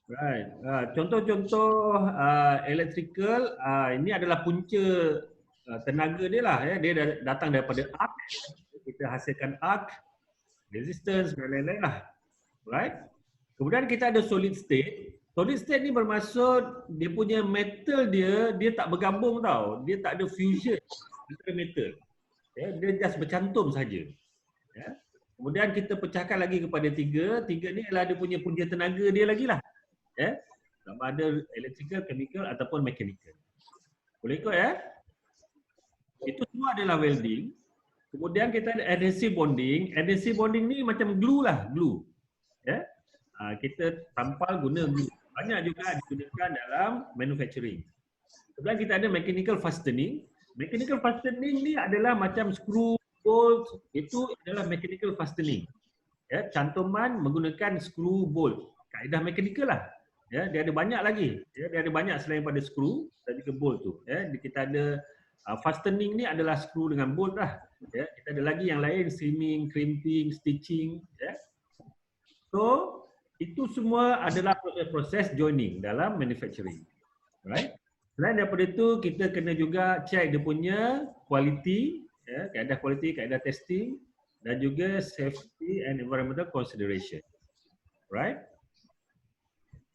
Right. Contoh-contoh electrical, ini adalah punca tenaga dia lah. Ya. Dia datang daripada arc. Kita hasilkan arc, resistance dan lain-lain lah. Right. Kemudian kita ada solid state. Solid state ni bermaksud dia punya metal dia tak bergabung tau. Dia tak ada fusion antara metal. Ya. Dia just bercantum saja. Ya. Kemudian kita pecahkan lagi kepada tiga. Tiga ni adalah dia punya punca tenaga dia lagi lah. Ya. Sama ada electrical, chemical ataupun mechanical. Boleh ikut ya? Itu semua adalah welding. Kemudian kita ada adhesive bonding. Adhesive bonding ni macam glue lah, glue. Ya. Kita tampal guna glue. Banyak juga digunakan dalam manufacturing. Kemudian kita ada mechanical fastening. Mechanical fastening ni adalah macam screw, bolt, itu adalah mechanical fastening. Ya, cantuman menggunakan screw, bolt. Kaedah mechanical lah. Ya, dia ada banyak lagi. Ya, dia ada banyak selain pada screw dan juga bolt tu. Ya, kita ada fastening ni adalah screw dengan bolt lah. Ya, kita ada lagi yang lain, seaming, crimping, stitching. Ya. So, itu semua adalah proses joining dalam manufacturing. Right? Selain daripada itu, kita kena juga check dia punya quality, ya, kaedah quality, kaedah testing dan juga safety and environmental consideration. Right?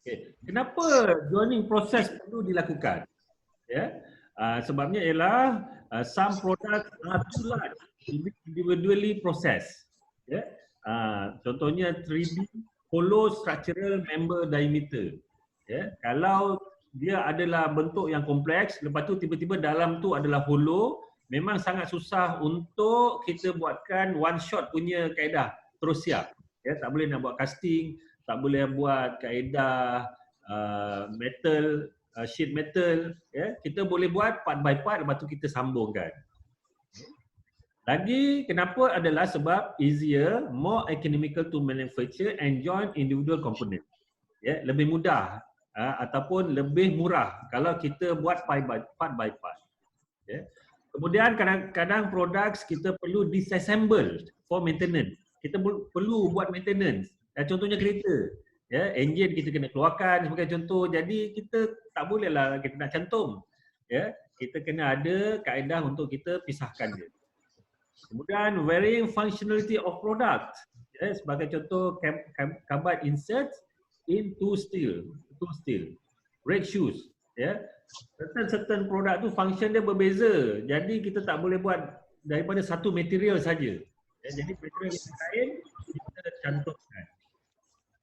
Okay. Kenapa joining proses perlu dilakukan? Ya, sebabnya ialah some products are too large to be individually processed. Ya, contohnya 3D hollow structural member diameter. Ya, kalau dia adalah bentuk yang kompleks, lepas tu tiba-tiba dalam tu adalah hollow, memang sangat susah untuk kita buatkan one shot punya kaedah terus siap. Ya, tak boleh nak buat casting, tak boleh buat kaedah metal, sheet metal, ya. Kita boleh buat part by part, lepas tu kita sambungkan. Lagi kenapa adalah sebab easier, more economical to manufacture and join individual component. Ya, lebih mudah ataupun lebih murah kalau kita buat part by part. Ya. Kemudian kadang-kadang produk kita perlu disassemble for maintenance. Kita perlu buat maintenance. Contohnya kereta. Ya, enjin kita kena keluarkan sebagai contoh. Jadi kita tak bolehlah kita nak cantum. Ya, kita kena ada kaedah untuk kita pisahkan dia. Kemudian varying functionality of product. Ya, sebagai contoh carbide insert into steel, brake shoes. Ya, certain produk tu function dia berbeza. Jadi kita tak boleh buat daripada satu material saja. Ya, jadi material yang lain kita cantumkan.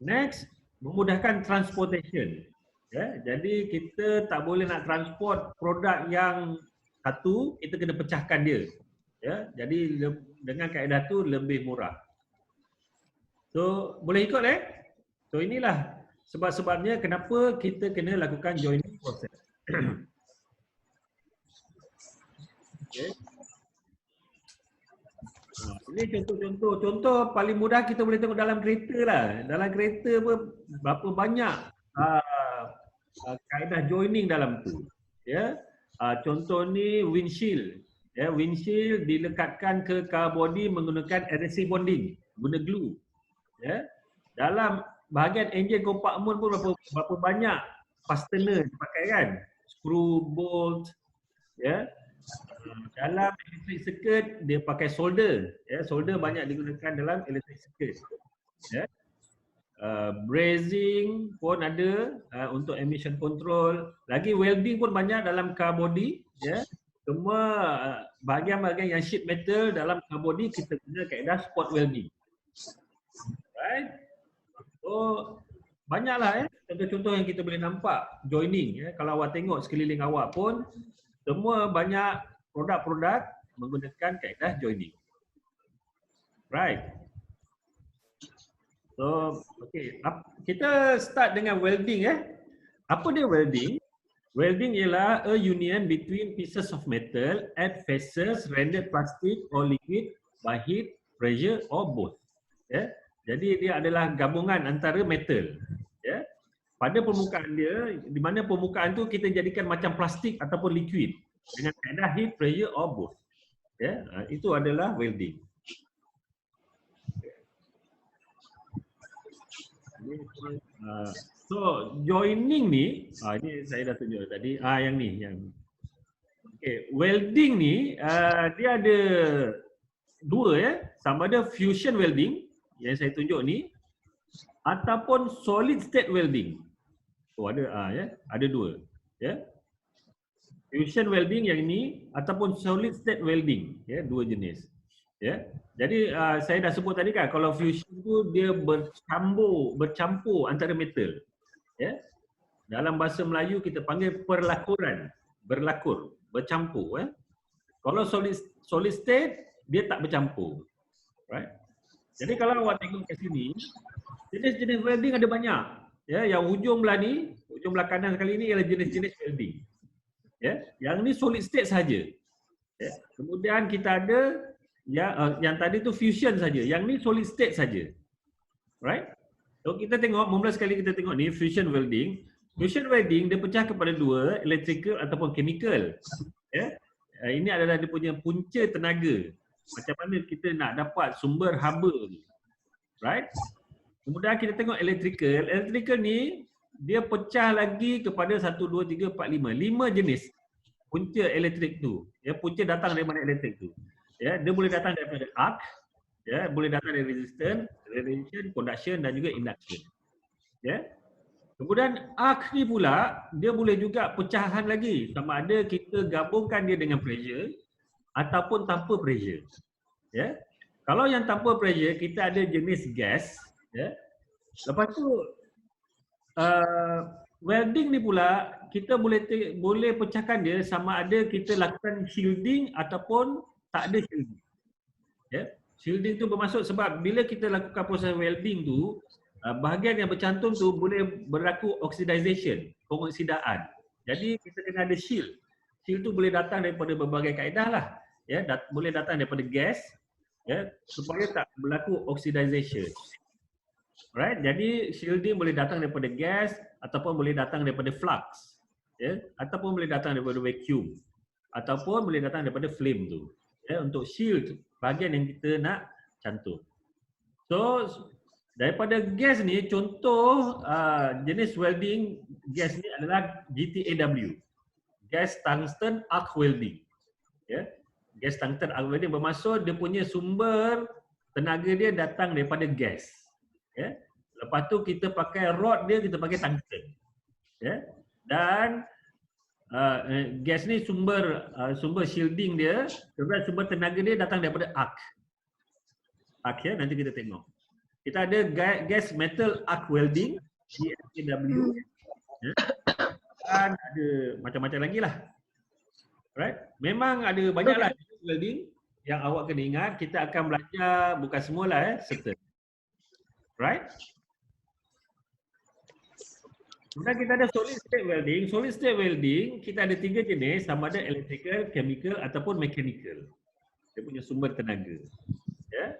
Next, memudahkan transportation. Ya, jadi kita tak boleh nak transport produk yang satu, kita kena pecahkan dia. Ya, jadi dengan kaedah tu lebih murah. So, boleh ikut So inilah sebab-sebabnya kenapa kita kena lakukan joining process. Okay. Ini contoh-contoh. Contoh paling mudah kita boleh tengok dalam kereta lah. Dalam kereta berapa banyak kaedah joining dalam tu. Ya. Contoh ni windshield. Ya, windshield dilekatkan ke car body menggunakan adhesive bonding, guna glue. Ya. Dalam bahagian engine compartment pun berapa banyak fastener dipakai kan? Screw, bolt, ya. Dalam electric circuit dia pakai solder, ya. Solder banyak digunakan dalam electric circuit. Ya. Brazing pun ada untuk emission control. Lagi welding pun banyak dalam car body, ya. Semua bahagian-bahagian yang sheet metal dalam car body kita guna kaedah spot welding. Right? So banyaklah contoh-contoh yang kita boleh nampak joining, ya. Kalau awak tengok sekeliling awak pun semua banyak produk-produk menggunakan kaedah joining. Right. So, okay. Kita start dengan welding. Apa dia welding? Welding ialah a union between pieces of metal at faces rendered plastic or liquid by heat, pressure or both. Ya. Jadi dia adalah gabungan antara metal. Ya. Pada permukaan dia, di mana permukaan tu kita jadikan macam plastik ataupun liquid dengan kaedah heat, pressure or both. Ya. Itu adalah welding. So joining ni, ini saya dah tunjuk tadi. Yang ni, yang welding ni dia ada dua ya, sama ada fusion welding yang saya tunjuk ni ataupun solid state welding. Ada dua ya. Fusion welding yang ini ataupun solid state welding ya, dua jenis. Ya. Jadi saya dah sebut tadi kan, kalau fusion tu dia bercampur antara metal. Ya. Dalam bahasa Melayu kita panggil perlakuran, berlakur, bercampur ya. Kalau solid state dia tak bercampur. Right? Jadi kalau awak tengok ke sini, jenis-jenis welding ada banyak. Ya, yang hujung belah ni, hujung belah kanan kali ni ialah jenis-jenis welding. Ya, yang ni solid state saja. Ya. Kemudian kita ada yang tadi tu fusion saja. Yang ni solid state saja. Right? So kita tengok, mula sekali kita tengok ni fusion welding. Fusion welding dia pecah kepada dua, electrical ataupun chemical. Ya. Ini adalah dia punya punca tenaga. Macam mana kita nak dapat sumber haba ni. Right? Kemudian kita tengok electrical. Electrical ni dia pecah lagi kepada 1, 2, 3, 4, 5. 5 jenis punca elektrik tu. Ya, punca datang dari mana elektrik tu. Ya, dia boleh datang daripada arc, ya, boleh datang dari resistance, radiation, conduction dan juga induction. Ya. Kemudian arc ni pula dia boleh juga pecahan lagi, sama ada kita gabungkan dia dengan pressure ataupun tanpa pressure. Ya. Kalau yang tanpa pressure kita ada jenis gas, ya. Lepas tu welding ni pula kita boleh pecahkan dia sama ada kita lakukan shielding ataupun tak ada shielding. Ya. Shielding tu bermaksud sebab bila kita lakukan proses welding tu, bahagian yang bercantum tu boleh berlaku oxidization, pengoksidaan. Jadi kita kena ada shield. Shield tu boleh datang daripada berbagai kaedah lah. Ya, boleh datang daripada gas, ya, supaya tak berlaku oxidization. Right? Jadi shielding boleh datang daripada gas ataupun boleh datang daripada flux. Ya, ataupun boleh datang daripada vacuum. Ataupun boleh datang daripada flame tu. Ya, untuk shield bahagian yang kita nak cantum. So daripada gas ni, contoh jenis welding gas ni adalah GTAW. Gas tungsten arc welding. Ya. Gas tungsten arc welding bermaksud dia punya sumber tenaga dia datang daripada gas. Ya. Lepas tu kita pakai rod dia, kita pakai tungsten. Ya. Dan gas ni sumber shielding dia, sumber tenaga dia datang daripada arc. Arc ya, nanti kita tengok. Kita ada gas metal arc welding, GMAW. Ya. Dan ada macam-macam lagi lah. Right? Memang ada banyaklah welding yang awak kena ingat. Kita akan belajar bukan semualah certain. Right? Kemudian kita ada solid state welding. Solid state welding kita ada 3 jenis, sama ada electrical, chemical ataupun mechanical. Dia punya sumber tenaga. Ya.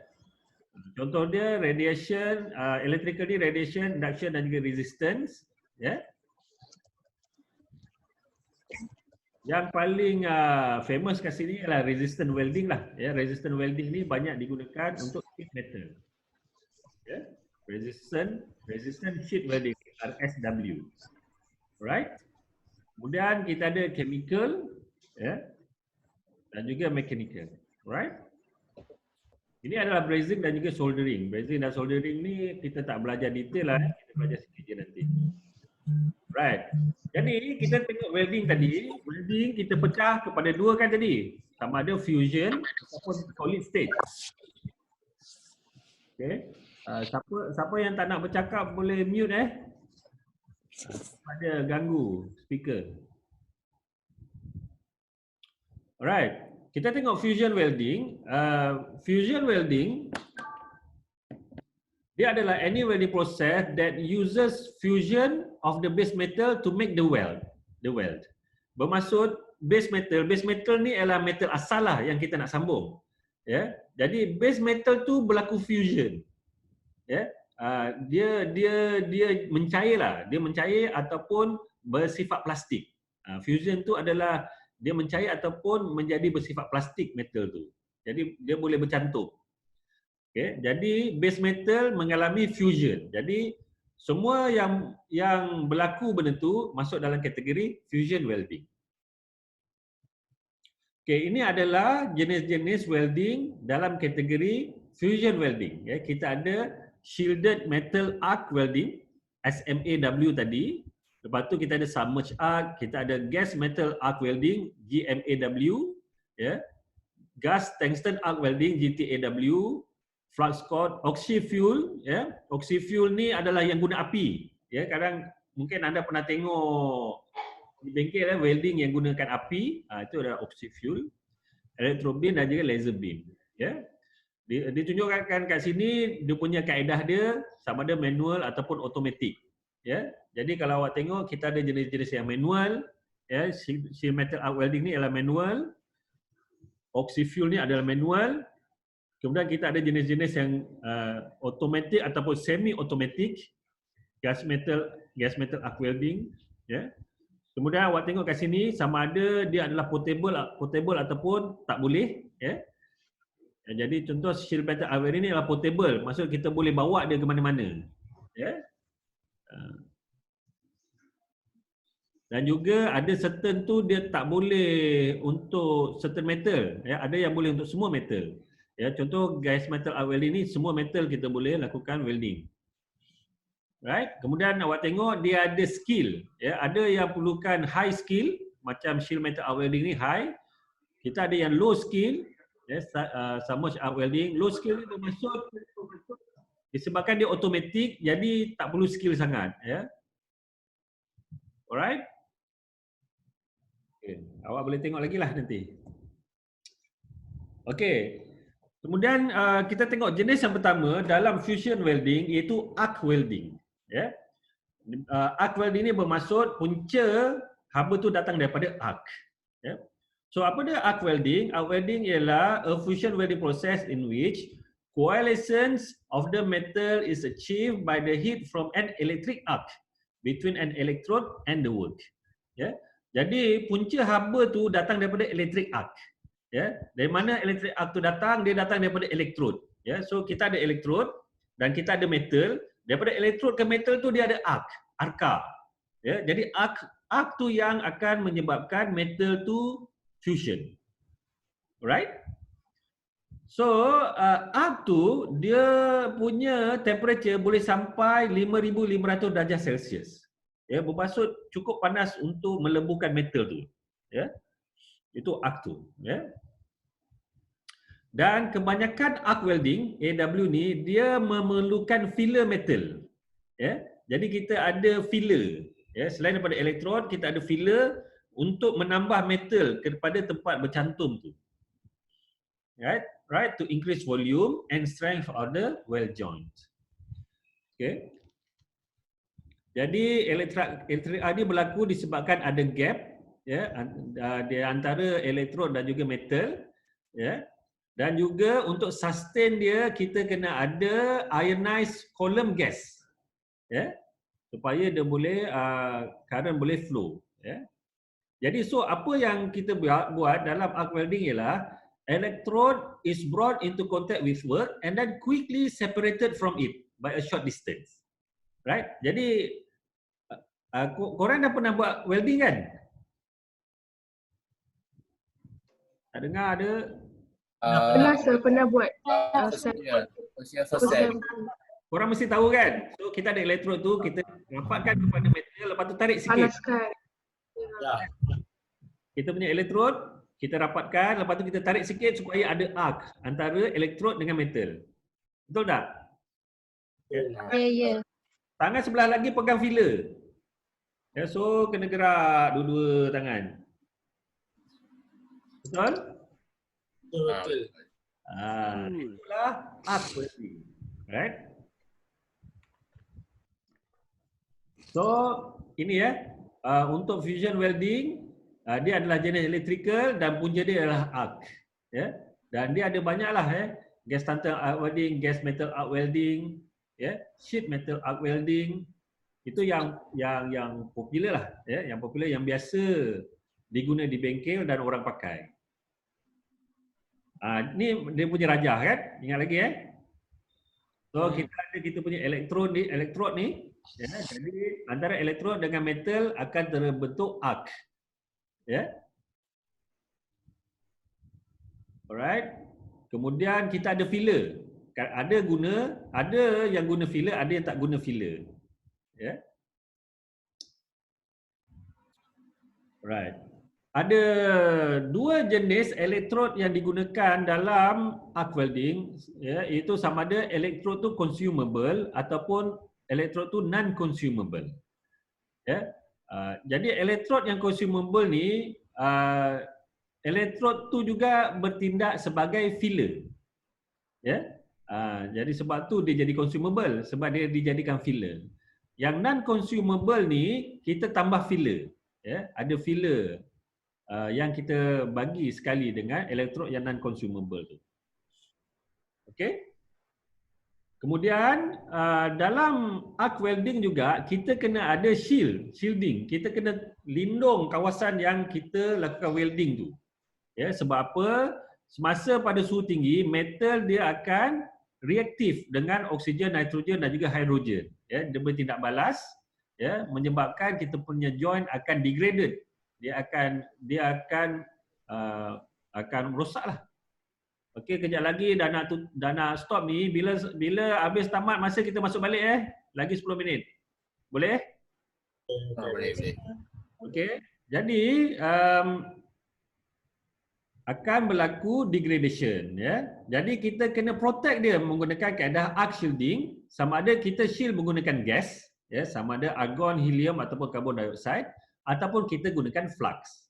Contoh dia radiation, electrical ni radiation, induction dan juga resistance. Ya. Yang paling famous kat sini adalah resistance welding lah. Ya, resistance welding ni banyak digunakan untuk sheet metal. Ya. Resistance sheet welding, RSW. Right? Kemudian kita ada chemical, ya, dan juga mechanical. Right? Ini adalah brazing dan juga soldering. Brazing dan soldering ni kita tak belajar detail lah, kita belajar sikit je nanti. Right. Jadi kita tengok welding tadi, welding kita pecah kepada dua kan tadi. Sama ada fusion ataupun solid state. Okay. Siapa yang tak nak bercakap boleh mute ada ganggu speaker. Alright. Kita tengok fusion welding. Fusion welding dia adalah any welding process that uses fusion of the base metal to make the weld. Bermaksud base metal ni adalah metal asal lah yang kita nak sambung. Ya. Jadi base metal tu berlaku fusion. Ya. Dia mencair lah. Dia mencair ataupun bersifat plastik. Fusion tu adalah dia mencair ataupun menjadi bersifat plastik metal tu. Jadi dia boleh bercantum. Okay. Jadi base metal mengalami fusion. Jadi Semua yang berlaku benda tu masuk dalam kategori fusion welding. Okey, ini adalah jenis-jenis welding dalam kategori fusion welding. Ya, kita ada shielded metal arc welding, SMAW tadi. Lepas tu kita ada submerged arc, kita ada gas metal arc welding, GMAW, ya. Gas tungsten arc welding, GTAW, flux cord, oxy-fuel, ya. Oxy-fuel ni adalah yang guna api. Ya, kadang mungkin anda pernah tengok di bengkel welding yang gunakan api, itu adalah oxy-fuel, electro beam dan juga laser beam. Ya. Ditunjukkan kat sini dia punya kaedah dia sama ada manual ataupun automatic. Ya. Jadi kalau awak tengok kita ada jenis-jenis yang manual, ya, sheet metal arc welding ni adalah manual, oxy-fuel ni adalah manual. Kemudian kita ada jenis-jenis yang automatic ataupun semi automatic, gas metal arc welding, ya. Kemudian awak tengok kat sini sama ada dia adalah portable ataupun tak boleh, ya. Jadi contoh sheet metal arc welding ni adalah portable, maksud kita boleh bawa dia ke mana-mana, ya. Dan juga ada certain tu dia tak boleh untuk certain metal, ya. Ada yang boleh untuk semua metal. Ya, contoh gas metal arc welding ni semua metal kita boleh lakukan welding. Right? Kemudian awak tengok dia ada skill, ya. Ada yang perlukan high skill macam sheet metal arc welding ni high. Kita ada yang low skill, ya, submerged arc welding. Low skill ni termasuk disebabkan dia automatic jadi tak perlu skill sangat, ya. Alright? Okay. Awak boleh tengok lagi lah nanti. Okey. Kemudian kita tengok jenis yang pertama dalam fusion welding iaitu arc welding. Ya. Arc welding ni bermaksud punca haba tu datang daripada arc. Ya. So apa dia arc welding? Arc welding ialah a fusion welding process in which coalescence of the metal is achieved by the heat from an electric arc between an electrode and the work. Ya. Jadi punca haba tu datang daripada electric arc. Ya, dari mana electric arc tu datang? Dia datang daripada elektrod. Ya, so kita ada elektrod dan kita ada metal. Daripada elektrod ke metal tu dia ada arc, arca. Ya, jadi arc tu yang akan menyebabkan metal tu fusion. Alright? So, arc tu dia punya temperature boleh sampai 5500 darjah Celsius. Ya, bermaksud cukup panas untuk melebuhkan metal tu. Ya. Itu arc tu, ya. Dan kebanyakan arc welding AW ni dia memerlukan filler metal. Ya. Jadi kita ada filler, ya, selain daripada elektrod kita ada filler untuk menambah metal kepada tempat bercantum tu. Right, to increase volume and strength of the weld joint. Okay. Jadi electric arc ni berlaku disebabkan ada gap, ya, di antara elektrod dan juga metal, ya. Dan juga untuk sustain dia kita kena ada ionized column gas, ya, supaya dia boleh current boleh flow, ya. Jadi so apa yang kita buat dalam arc welding ialah electrode is brought into contact with work and then quickly separated from it by a short distance. Right? Jadi korang dah pernah buat welding kan? Tak dengar ada? Pernah saya pernah buat. Korang mesti tahu kan? So kita ada elektrod tu, kita rapatkan kepada metal, lepas tu tarik sikit. Panaskan. Ya. Kita punya elektrod, kita rapatkan, lepas tu kita tarik sikit supaya ada arc antara elektrod dengan metal. Betul tak? Ya. Tangan sebelah lagi pegang filler. Ya, so kena gerak dua-dua tangan. Betul? Betul. Itulah arc welding. Right? So, ini ya. Untuk fusion welding, dia adalah jenis electrical dan punca dia adalah arc. Ya. Dan dia ada banyaklah ya. Gas tungsten arc welding, gas metal arc welding, ya, sheet metal arc welding. Itu yang popular lah, ya, yang popular, yang biasa diguna di bengkel dan orang pakai. Ni dia punya raja kan? Ingat lagi So kita ada kita punya elektrod ni Ya, jadi antara elektrod dengan metal akan terbentuk arc. Ya. Alright. Kemudian kita ada filler. Ada yang guna filler, ada yang tak guna filler. Ya. Right. Ada dua jenis elektrod yang digunakan dalam arc welding, ya, iaitu sama ada elektrod tu consumable ataupun elektrod tu non consumable. Ya. Jadi elektrod yang consumable ni elektrod tu juga bertindak sebagai filler. Ya. Jadi sebab tu dia jadi consumable, sebab dia dijadikan filler. Yang non consumable ni kita tambah filler. Ya, ada filler yang kita bagi sekali dengan elektrod yang non consumable tu. Okey. Kemudian dalam arc welding juga kita kena ada shielding. Kita kena lindung kawasan yang kita lakukan welding tu. Ya, sebab apa? Semasa pada suhu tinggi, metal dia akan reaktif dengan oksigen, nitrogen dan juga hidrogen. Ya, dia bertindak balas, ya, menyebabkan kita punya joint akan degraded. Dia akan rosaklah. Okey, kejap lagi dah nak stop ni. Bila habis tamat masa kita masuk balik lagi 10 minit. Boleh? Boleh. Okey. Jadi akan berlaku degradation, ya. Jadi kita kena protect dia menggunakan kaedah arc shielding, sama ada kita shield menggunakan gas, ya, sama ada argon, helium ataupun karbon dioksida, ataupun kita gunakan flux.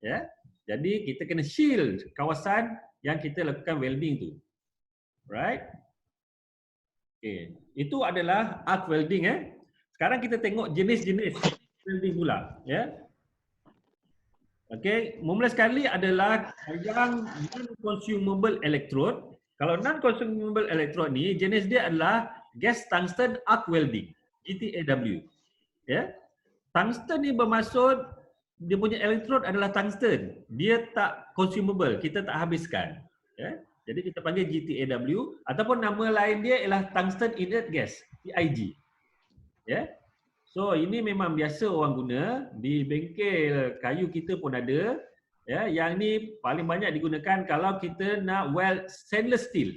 Ya. Jadi kita kena shield kawasan yang kita lakukan welding tu. Right? Okey, itu adalah arc welding Sekarang kita tengok jenis-jenis welding pula, ya. Okey, mula sekali adalah yang non-consumable electrode. Kalau non-consumable electrode ni jenis dia adalah gas tungsten arc welding, GTAW. Ya. Tungsten ni bermaksud dia punya elektrod adalah tungsten. Dia tak consumable, kita tak habiskan. Ya. Jadi kita panggil GTAW ataupun nama lain dia ialah tungsten inert gas, TIG. Ya. So ini memang biasa orang guna, di bengkel kayu kita pun ada. Ya, yang ni paling banyak digunakan kalau kita nak weld stainless steel.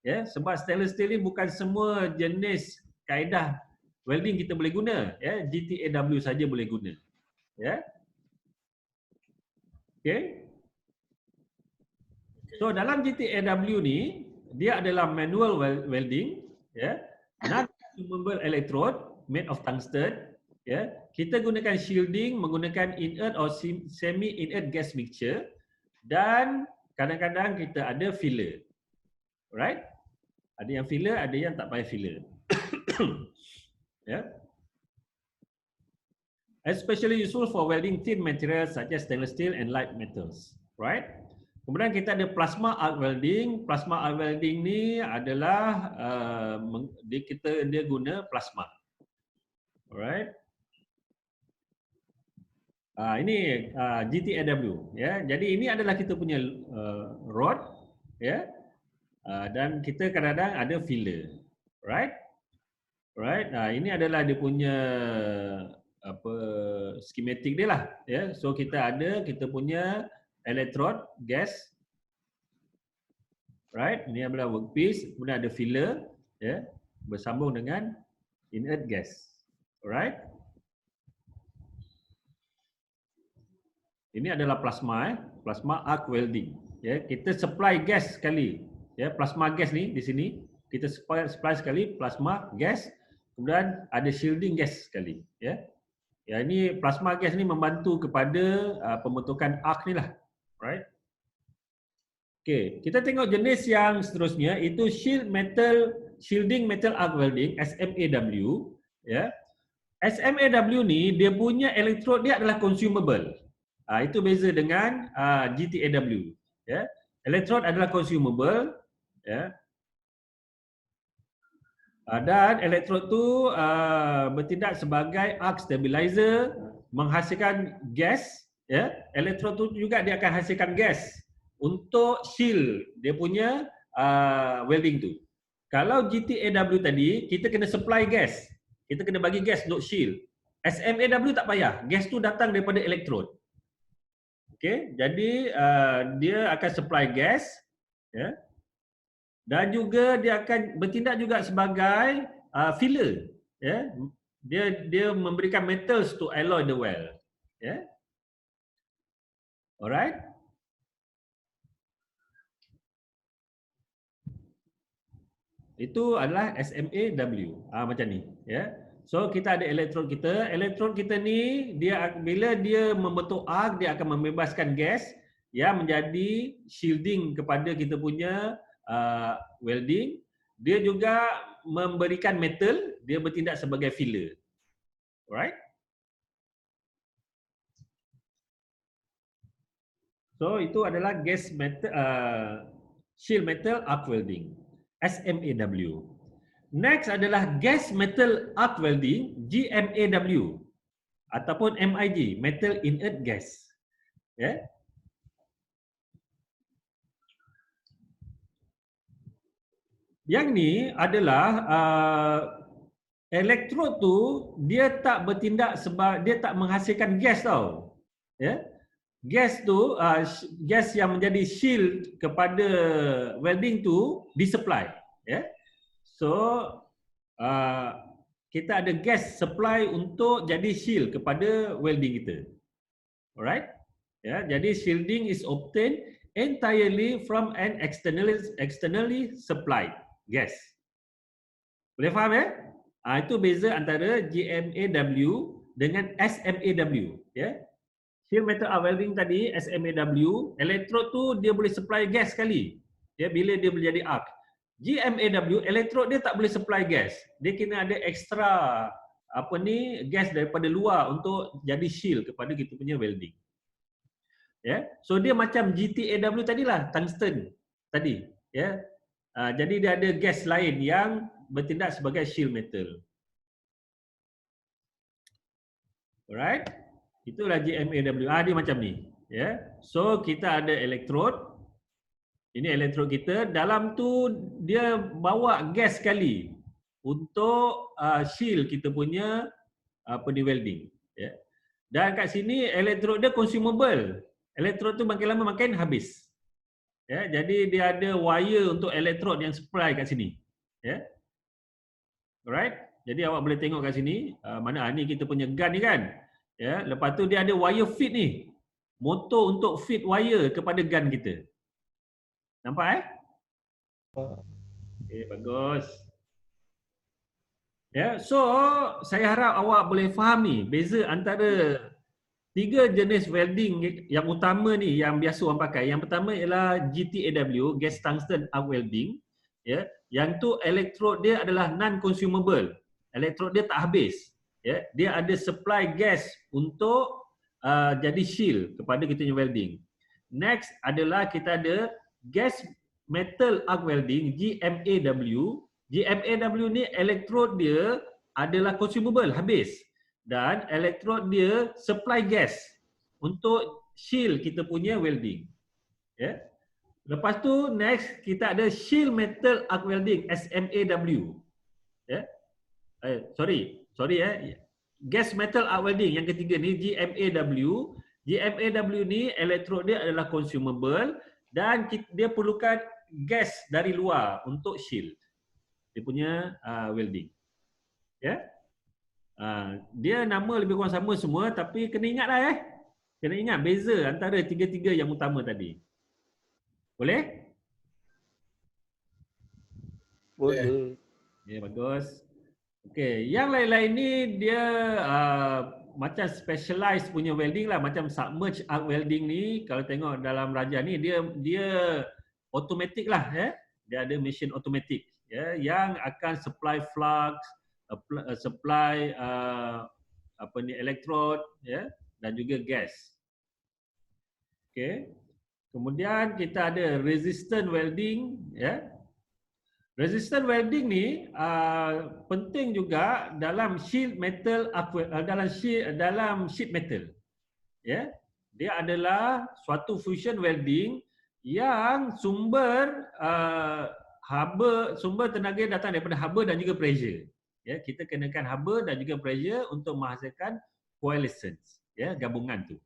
Ya, sebab stainless steel ni bukan semua jenis kaedah welding kita boleh guna, ya. GTAW saja boleh guna. Ya. Okey. So dalam GTAW ni dia adalah manual welding, ya. Non-consumable electrode made of tungsten, ya. Kita gunakan shielding menggunakan inert or semi inert gas mixture dan kadang-kadang kita ada filler. Alright? Ada yang filler, ada yang tak payah filler. Ya. Especially useful for welding thin materials such as stainless steel and light metals. Right? Kemudian kita ada plasma arc welding. Plasma arc welding ni adalah dia guna plasma. Alright? Ini GTAW. Ya. Jadi ini adalah kita punya rod. Ya. Dan kita kadang-kadang ada filler. Right? Right? Ini adalah dia punya schematic dia lah, ya. So kita punya electrode gas, right? Ini adalah workpiece, kemudian ada filler, ya, bersambung dengan inert gas, alright? Ini adalah plasma, plasma arc welding, ya. Kita supply gas sekali, ya, plasma gas ni di sini kita supply sekali plasma gas, kemudian ada shielding gas sekali, ya. Ya, ini plasma gas ni membantu kepada pembentukan arc ni lah. Right? Okey, kita tengok jenis yang seterusnya itu shielding metal arc welding, SMAW, ya. SMAW ni dia punya elektrod dia adalah consumable. Itu beza dengan GTAW, ya. Elektrod adalah consumable, ya. Dan elektrod tu bertindak sebagai arc stabilizer, menghasilkan gas, ya. Elektrod tu juga dia akan hasilkan gas untuk shield dia punya welding tu. Kalau GTAW tadi kita kena supply gas, kita kena bagi gas untuk shield. SMAW tak payah, gas tu datang daripada elektrod. Okey, jadi dia akan supply gas, ya. Dan juga dia akan bertindak juga sebagai filler, ya. Dia memberikan metals to alloy the well, ya. Alright. Itu adalah SMAW. Macam ni, ya. So kita ada elektrod kita. Elektrod kita ni bila dia membentuk arc, dia akan membebaskan gas yang menjadi shielding kepada kita punya welding. Dia juga memberikan metal, dia bertindak sebagai filler. Alright? So itu adalah gas metal shield metal arc welding, SMAW. Next adalah gas metal arc welding, GMAW, ataupun MIG, metal inert gas. Ya. Yang ni adalah elektrod tu dia tak bertindak sebab dia tak menghasilkan gas tau. Ya. Gas tu gas yang menjadi shield kepada welding tu disupply, ya. So kita ada gas supply untuk jadi shield kepada welding kita. Alright? Ya, jadi shielding is obtained entirely from an externally supplied gas. Boleh faham ya? Itu beza antara GMAW dengan SMAW, ya. Shield metal arc welding tadi SMAW, elektrod tu dia boleh supply gas sekali. Ya, bila dia menjadi arc. GMAW, elektrod dia tak boleh supply gas. Dia kena ada extra gas daripada luar untuk jadi shield kepada kita punya welding. Ya. So dia macam GTAW tadilah, tungsten tadi, ya. Jadi dia ada gas lain yang bertindak sebagai shield metal. Alright? Itulah GMAW. Dia macam ni, ya. So kita ada elektrod. Ini elektrod kita, dalam tu dia bawa gas sekali untuk shield kita punya welding, ya. Dan kat sini elektrod dia consumable. Elektrod tu makin lama makin habis. Ya, jadi dia ada wire untuk elektrod yang supply kat sini, ya. Alright? Jadi awak boleh tengok kat sini, mana ni kita punya gun ni kan. Ya, lepas tu dia ada wire feed ni. Motor untuk feed wire kepada gun kita. Nampak Okay, bagus. Ya, so saya harap awak boleh faham ni beza antara 3 jenis welding yang utama ni yang biasa orang pakai. Yang pertama ialah GTAW, gas tungsten arc welding. Ya, yang tu elektrod dia adalah non consumable. Elektrod dia tak habis. Ya, dia ada supply gas untuk jadi shield kepada kita punya welding. Next adalah kita ada gas metal arc welding, GMAW. GMAW ni elektrod dia adalah consumable, habis. Dan elektrod dia supply gas untuk shield kita punya welding. Ya. Lepas tu next kita ada shield metal arc welding, SMAW. Ya. Sorry gas metal arc welding yang ketiga ni GMAW. GMAW ni elektrod dia adalah consumable dan dia perlukan gas dari luar untuk shield dia punya welding. Ya. Dia nama lebih kurang sama semua tapi kena ingatlah kena ingat beza antara tiga-tiga yang utama tadi. Boleh? Boleh. Ya, bagus. Okey, yang lain-lain ni dia macam specialized punya welding lah, macam submerged arc welding ni kalau tengok dalam Raja ni dia automatic lah, ya. Dia ada mesin automatic, ya, yang akan supply flux, supply elektrod, ya, dan juga gas. Okey. Kemudian kita ada resistant welding, ya. Resistant welding ni penting juga dalam sheet metal, dalam sheet metal. Ya. Dia adalah suatu fusion welding yang sumber tenaga datang daripada haba dan juga pressure. Ya, kita kenakan haba dan juga pressure untuk menghasilkan coalescence, ya, gabungan tu.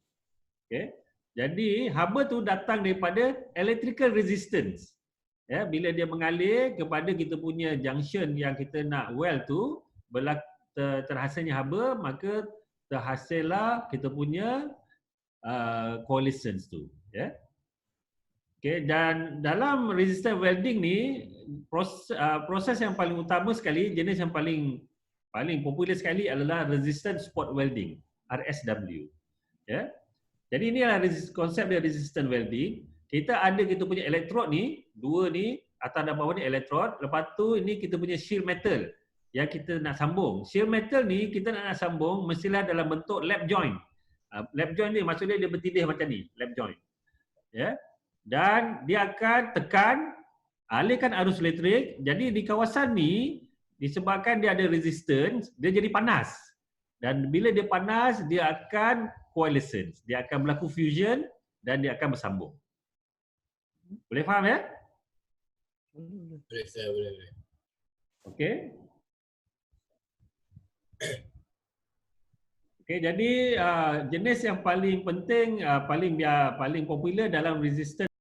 Okey. Jadi haba tu datang daripada electrical resistance. Ya, bila dia mengalir kepada kita punya junction yang kita nak weld tu, terhasilnya haba, maka terhasillah kita punya coalescence tu, ya. Okey, dan dalam resistant welding ni proses yang paling utama sekali, jenis yang paling popular sekali adalah resistant spot welding, RSW. Ya. Jadi inilah konsep dia resistant welding. Kita ada kita punya elektrod ni, dua ni, atas dan bawah ni elektrod. Lepas tu ini kita punya shear metal yang kita nak sambung. Shear metal ni kita nak sambung mestilah dalam bentuk lap joint. Lap joint ni maksudnya dia bertindih macam ni, lap joint. Ya. Dan dia akan tekan, alihkan arus elektrik. Jadi di kawasan ni disebabkan dia ada resistance, dia jadi panas. Dan bila dia panas, dia akan coalescence. Dia akan berlaku fusion dan dia akan bersambung. Boleh faham ya? Boleh, saya boleh. Okey. Okey, jadi jenis yang paling penting, paling popular dalam resistance